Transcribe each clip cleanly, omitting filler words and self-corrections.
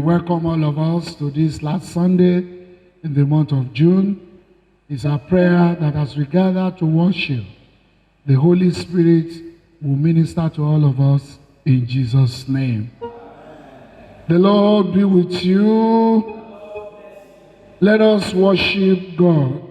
welcome all of us to this last Sunday in the month of June. It's our prayer that as we gather to worship, the Holy Spirit will minister to all of us in Jesus' name. The Lord be with you. Let us worship God.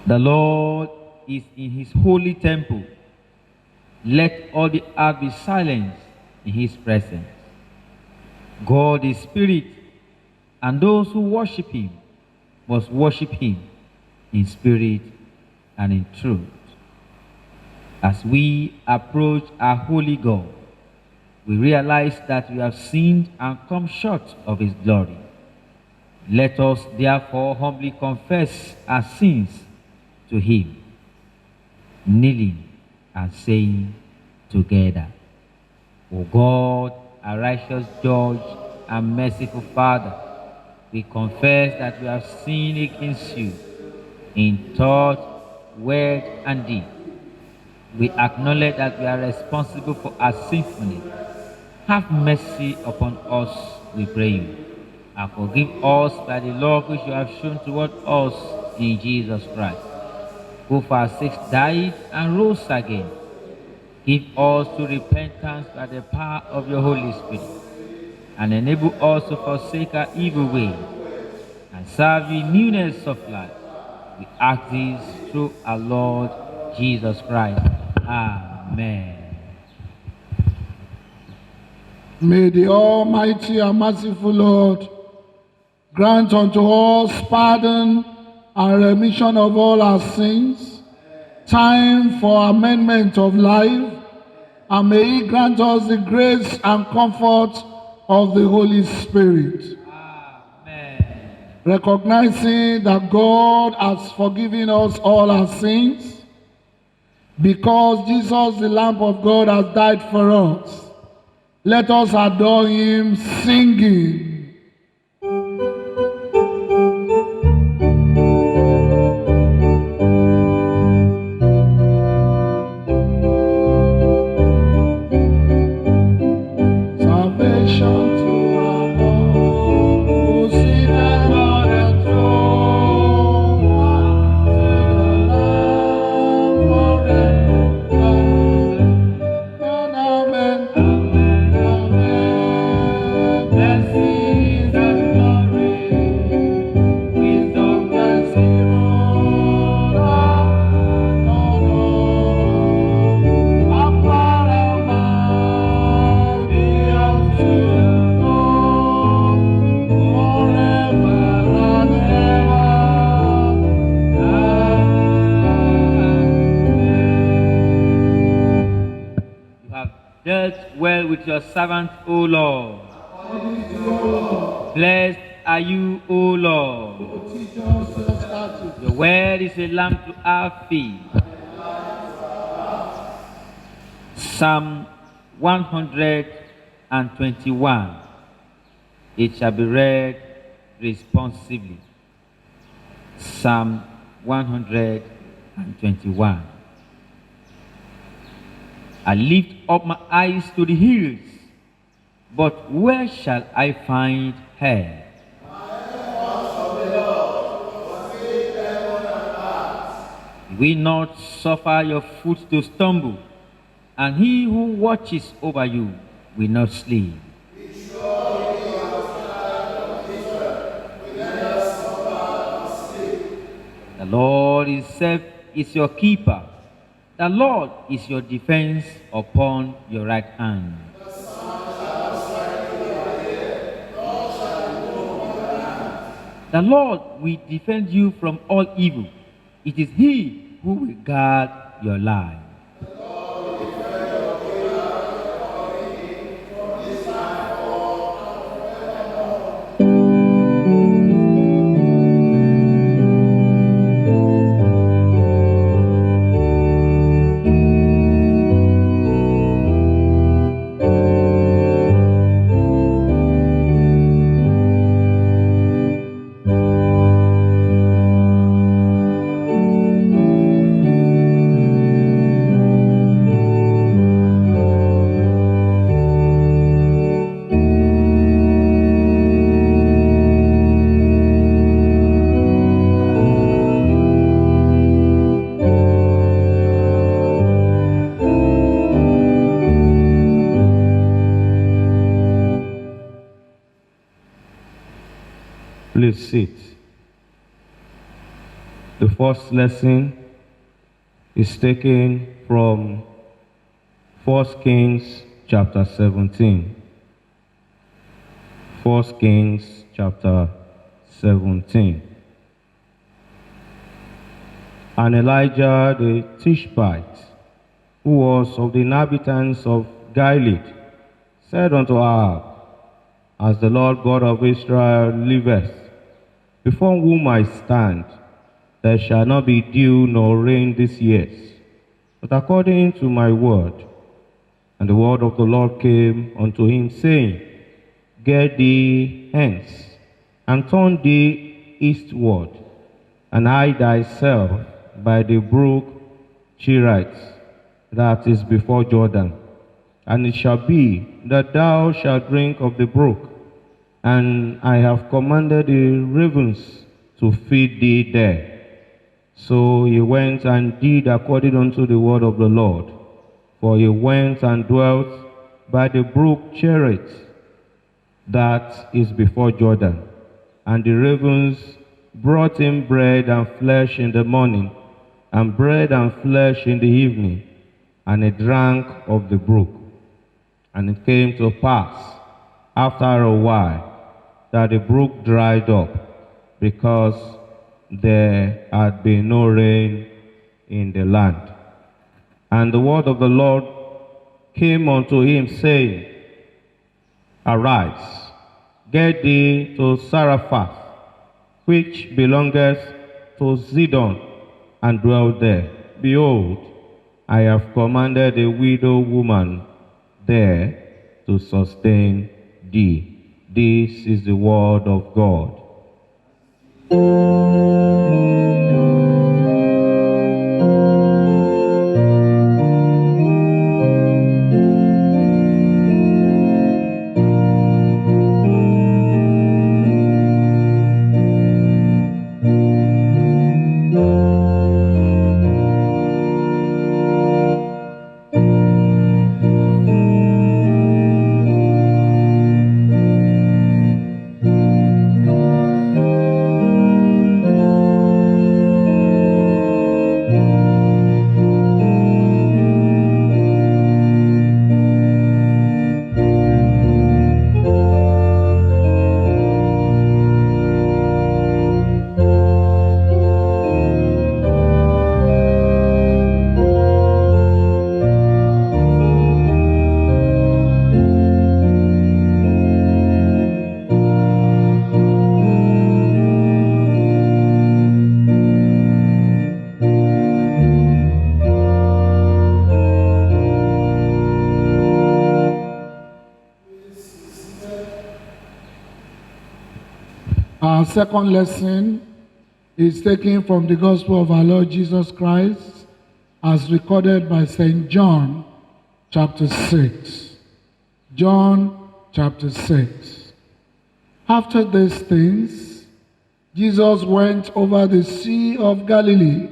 The Lord is in his holy temple. Let all the earth be silent in his presence. God is spirit, and those who worship him must worship him in spirit and in truth. As we approach our holy God, we realize that we have sinned and come short of his glory. Let us therefore humbly confess our sins to him, kneeling and saying together, O God, our righteous judge and merciful Father, we confess that we have sinned against you in thought, word, and deed. We acknowledge that we are responsible for our sinfulness. Have mercy upon us, we pray you, and forgive us by the love which you have shown toward us in Jesus Christ, who for our sakes died and rose again. Give us to repentance by the power of your Holy Spirit, and enable us to forsake our evil ways and serve you in newness of life. We ask this through our Lord Jesus Christ. Amen. May the Almighty and merciful Lord grant unto us pardon and remission of all our sins, time for amendment of life, and may he grant us the grace and comfort of the Holy Spirit. Amen. Recognizing that God has forgiven us all our sins, because Jesus, the Lamb of God, has died for us, let us adore him singing. Salvation to our Lord, who seated well with your servant, O Lord. Blessed are you, O Lord. Your word is a lamp to our feet. Psalm 121. It shall be read responsively. Psalm 121. I lift up my eyes to the hills, but where shall I find help? He will not suffer your foot to stumble, and he who watches over you will not sleep. The Lord himself is your keeper. The Lord is your defense upon your right hand. The Lord will defend you from all evil. It is he who will guard your life. Please sit. The first lesson is taken from 1 Kings chapter 17. 1 Kings chapter 17. And Elijah the Tishbite, who was of the inhabitants of Gilead, said unto Ahab, As the Lord God of Israel liveth, before whom I stand, there shall not be dew nor rain this year, but according to my word. And the word of the Lord came unto him, saying, Get thee hence, and turn thee eastward, and hide thyself by the brook Cherith, that is before Jordan. And it shall be that thou shalt drink of the brook, and I have commanded the ravens to feed thee there. So he went and did according unto the word of the Lord. For he went and dwelt by the brook Cherith, that is before Jordan. And the ravens brought him bread and flesh in the morning, and bread and flesh in the evening, and he drank of the brook. And it came to pass, after a while, that the brook dried up, because there had been no rain in the land. And the word of the Lord came unto him, saying, Arise, get thee to Zarephath, which belongeth to Zidon, and dwell there. Behold, I have commanded a widow woman there to sustain thee. This is the word of God. Our second lesson is taken from the Gospel of our Lord Jesus Christ as recorded by St. John chapter 6. John chapter 6. After these things, Jesus went over the Sea of Galilee,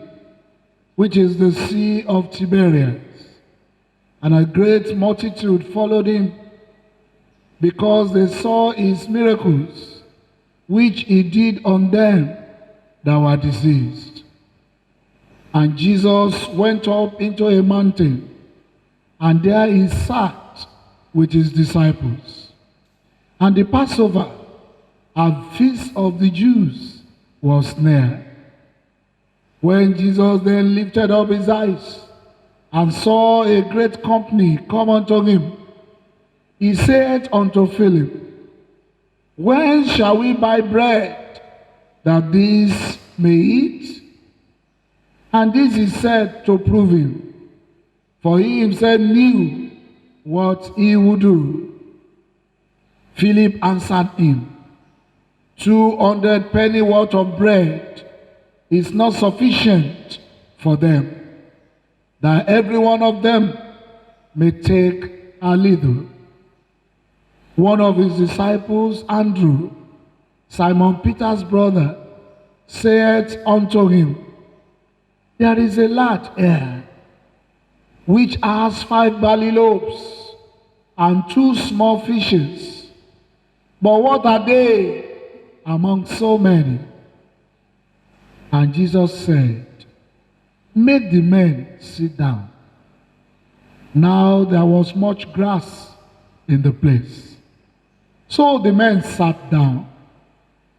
which is the Sea of Tiberias, and a great multitude followed him, because they saw his miracles, which he did on them that were diseased. And Jesus went up into a mountain, and there he sat with his disciples. And the Passover, a feast of the Jews, was near. When Jesus then lifted up his eyes and saw a great company come unto him, he said unto Philip, When shall we buy bread that these may eat? And this he said to prove him, for he himself knew what he would do. Philip answered him, 200 penny worth of bread is not sufficient for them, that every one of them may take a little. One of his disciples, Andrew, Simon Peter's brother, said unto him, There is a lad here, which has 5 barley loaves and 2 small fishes. But what are they among so many? And Jesus said, Make the men sit down. Now there was much grass in the place. So the men sat down,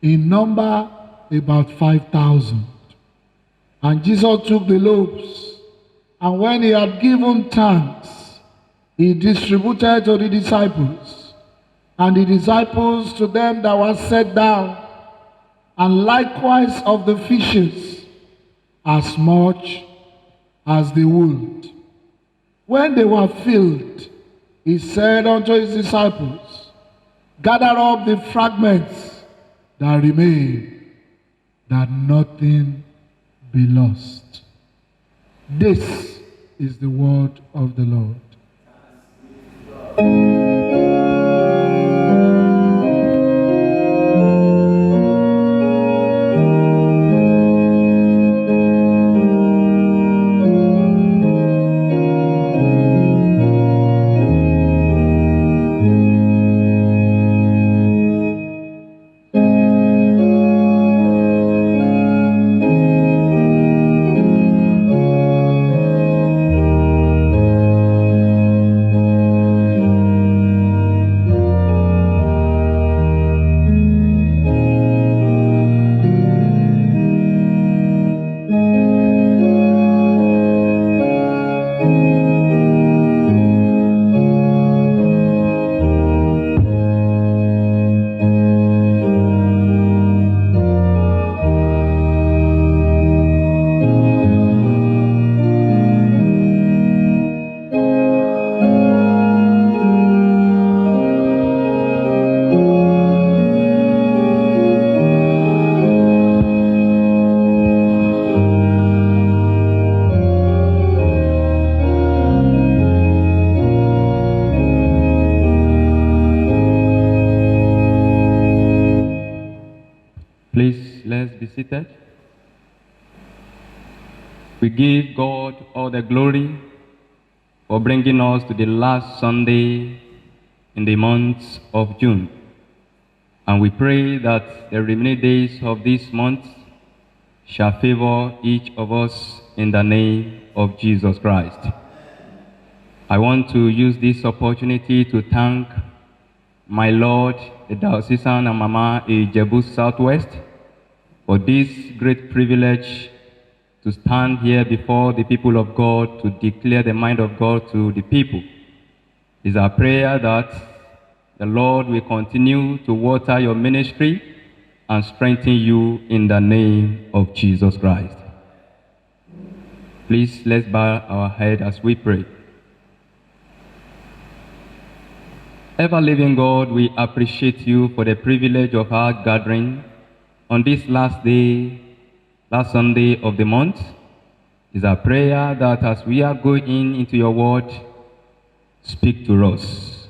in number about 5,000. And Jesus took the loaves, and when he had given thanks, he distributed to the disciples, and the disciples to them that were set down, and likewise of the fishes, as much as they would. When they were filled, he said unto his disciples, Gather up the fragments that remain, that nothing be lost. This is the word of the Lord. Please, let's be seated. We give God all the glory for bringing us to the last Sunday in the month of June. And we pray that the remaining days of this month shall favor each of us in the name of Jesus Christ. I want to use this opportunity to thank my Lord, the Diocesan and Mama Ijebu Southwest, for this great privilege to stand here before the people of God to declare the mind of God to the people. It is our prayer that the Lord will continue to water your ministry and strengthen you in the name of Jesus Christ. Please, let's bow our head as we pray. Ever-living God, we appreciate you for the privilege of our gathering on this last day, last Sunday of the month, is our prayer that as we are going into your word, speak to us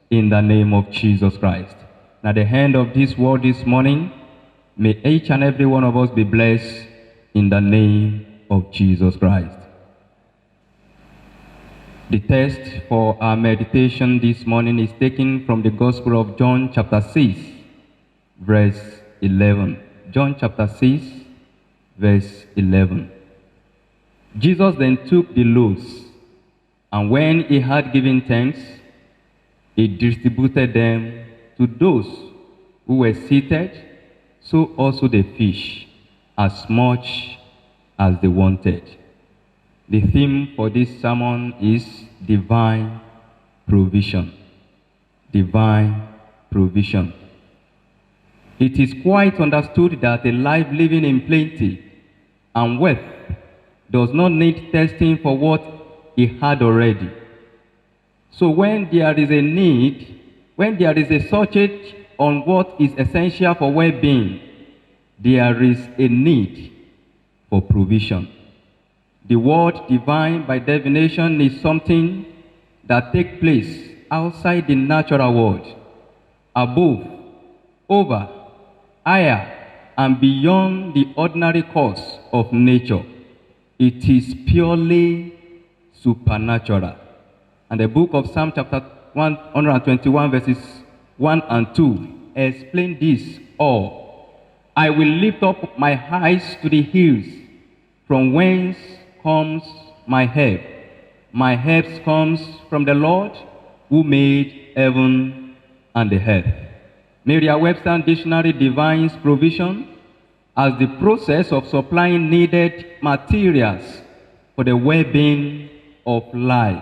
in the name of Jesus Christ. And at the end of this word this morning, may each and every one of us be blessed in the name of Jesus Christ. The text for our meditation this morning is taken from the Gospel of John chapter 6, verse 11. John chapter 6, verse 11. Jesus then took the loaves, and when he had given thanks, he distributed them to those who were seated, so also the fish, as much as they wanted. The theme for this sermon is divine provision. Divine provision. It is quite understood that a life living in plenty and wealth does not need testing for what he had already. So when there is a need, when there is a shortage on what is essential for well-being, there is a need for provision. The word divine, by definition, is something that takes place outside the natural world, above, over, higher, and beyond the ordinary course of nature. It is purely supernatural. And the book of Psalm chapter 121 verses 1 and 2 explain this all. I will lift up my eyes to the hills, from whence comes my help. My help comes from the Lord who made heaven and the earth. Merriam-Webster Dictionary defines provision as the process of supplying needed materials for the well-being of life.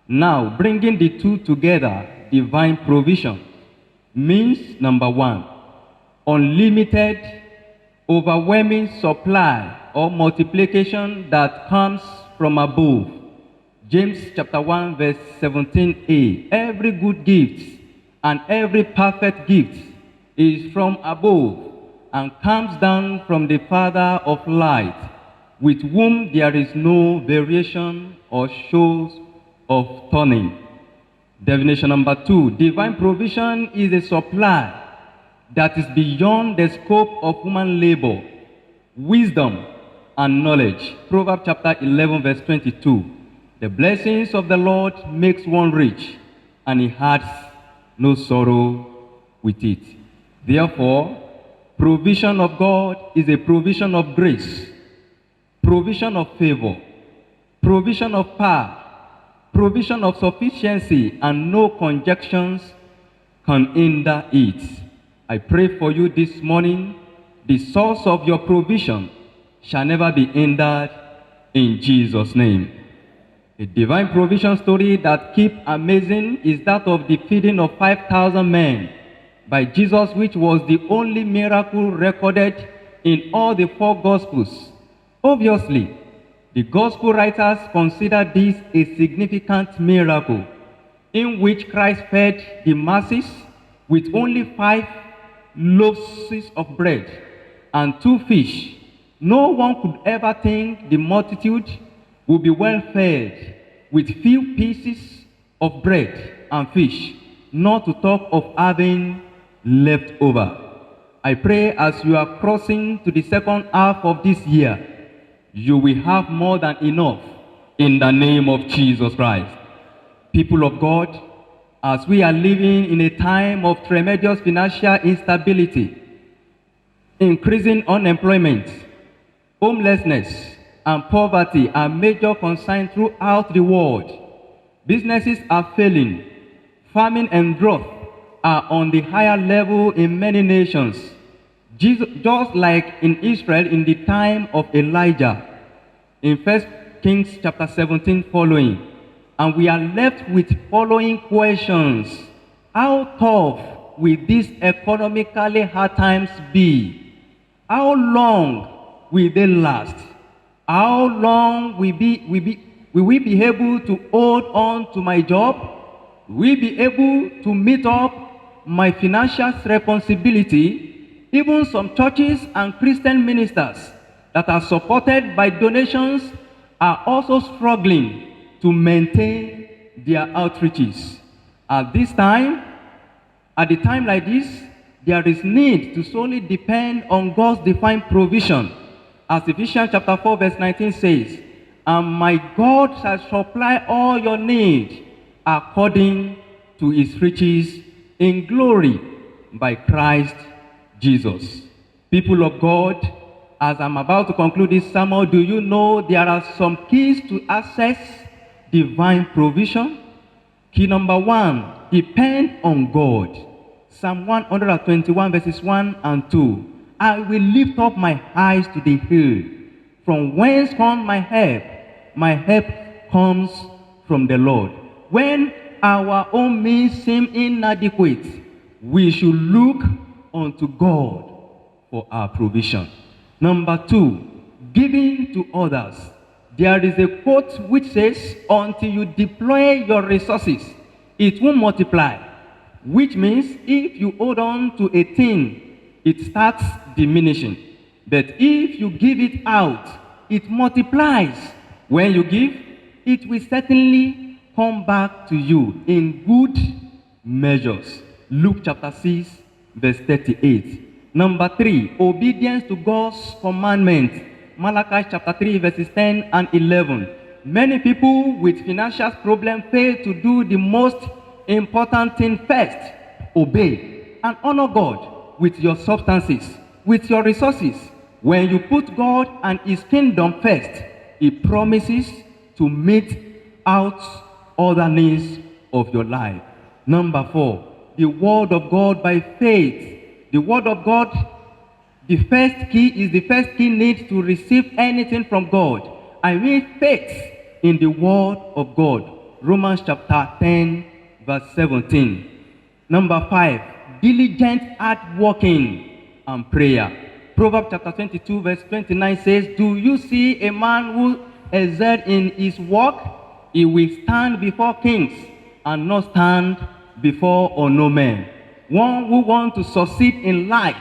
Now, bringing the two together, divine provision means, number one, unlimited, overwhelming supply or multiplication that comes from above. James chapter 1 verse 17a. Every good gift and every perfect gift is from above and comes down from the Father of light, with whom there is no variation or shows of turning. Definition number two, divine provision is a supply that is beyond the scope of human labor, wisdom, and knowledge. Proverbs chapter 11 verse 22. The blessings of the Lord makes one rich, and he has no sorrow with it. Therefore, provision of God is a provision of grace, provision of favor, provision of power, provision of sufficiency, and no conjunctions can hinder it. I pray for you this morning, the source of your provision shall never be hindered in Jesus' name. A divine provision story that keeps amazing is that of the feeding of 5,000 men by Jesus, which was the only miracle recorded in all the four Gospels. Obviously, the Gospel writers consider this a significant miracle in which Christ fed the masses with only 5 loaves of bread and 2 fish. No one could ever think the multitude would be well fed with few pieces of bread and fish, not to talk of having left over. I pray as you are crossing to the second half of this year, you will have more than enough in the name of Jesus Christ. People of God, as we are living in a time of tremendous financial instability, increasing unemployment, homelessness, and poverty are major concerns throughout the world. Businesses are failing. Famine and drought are on the higher level in many nations, just like in Israel in the time of Elijah, in 1 Kings chapter 17 following. And we are left with following questions. How tough will these economically hard times be? How long will they last? How long will we be able to hold on to my job? Will we be able to meet up my financial responsibility? Even some churches and Christian ministers that are supported by donations are also struggling to maintain their outreaches. At the time like this, there is need to solely depend on God's divine provision. As Ephesians chapter 4 verse 19 says, "And my God shall supply all your need according to his riches in glory by Christ Jesus." People of God, as I'm about to conclude this sermon, do you know there are some keys to access divine provision? Key number 1, depend on God. Psalm 121 verses 1 and 2. "I will lift up my eyes to the hill. From whence comes my help? My help comes from the Lord." When our own means seem inadequate, we should look unto God for our provision. Number 2, giving to others. There is a quote which says, "Until you deploy your resources, it will multiply." Which means if you hold on to a thing, it starts diminishing. But if you give it out, it multiplies. When you give, it will certainly come back to you in good measures. Luke chapter 6 verse 38. Number 3, obedience to God's commandments. Malachi chapter 3 verses 10 and 11. Many people with financial problems fail to do the most important thing first: obey and honor God with your substances, with your resources. When you put God and his kingdom first, he promises to meet out other needs of your life. Number 4, the word of God by faith. The word of God, the first key need to receive anything from God. I mean faith in the word of God. Romans chapter 10 verse 17. Number 5, diligent hard working and prayer. Proverbs chapter 22 verse 29 says, "Do you see a man who excels in his work? He will stand before kings and not stand before unknown men." One who wants to succeed in life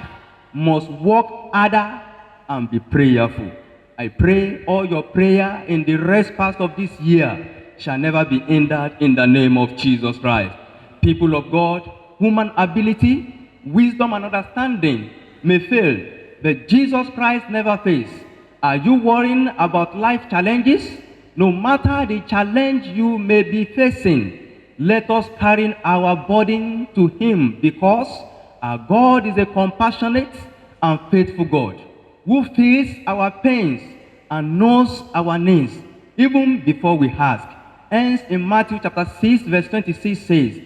must work harder and be prayerful. I pray all your prayer in the rest part of this year shall never be hindered in the name of Jesus Christ. People of God, human ability, wisdom and understanding may fail, but Jesus Christ never fails. Are you worrying about life challenges? No matter the challenge you may be facing, let us carry our burden to him, because our God is a compassionate and faithful God who feels our pains and knows our needs even before we ask. Hence in Matthew chapter 6 verse 26 says,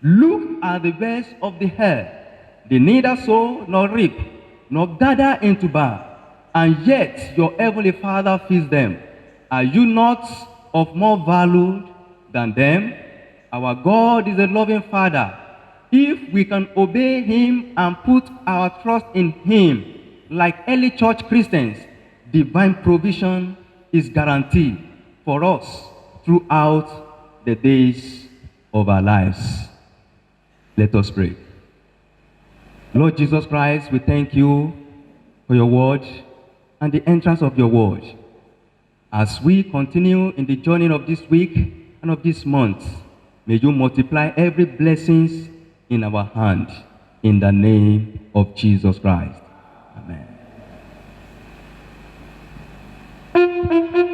"Look at the birds of the air. They neither sow nor reap nor gather into barn, and yet your heavenly Father feeds them. Are you not of more value than them?" Our God is a loving Father. If we can obey him and put our trust in him, like early church Christians, divine provision is guaranteed for us throughout the days of our lives. Let us pray. Lord Jesus Christ, we thank you for your word and the entrance of your word. As we continue in the journey of this week and of this month, may you multiply every blessings in our hand. In the name of Jesus Christ. Amen.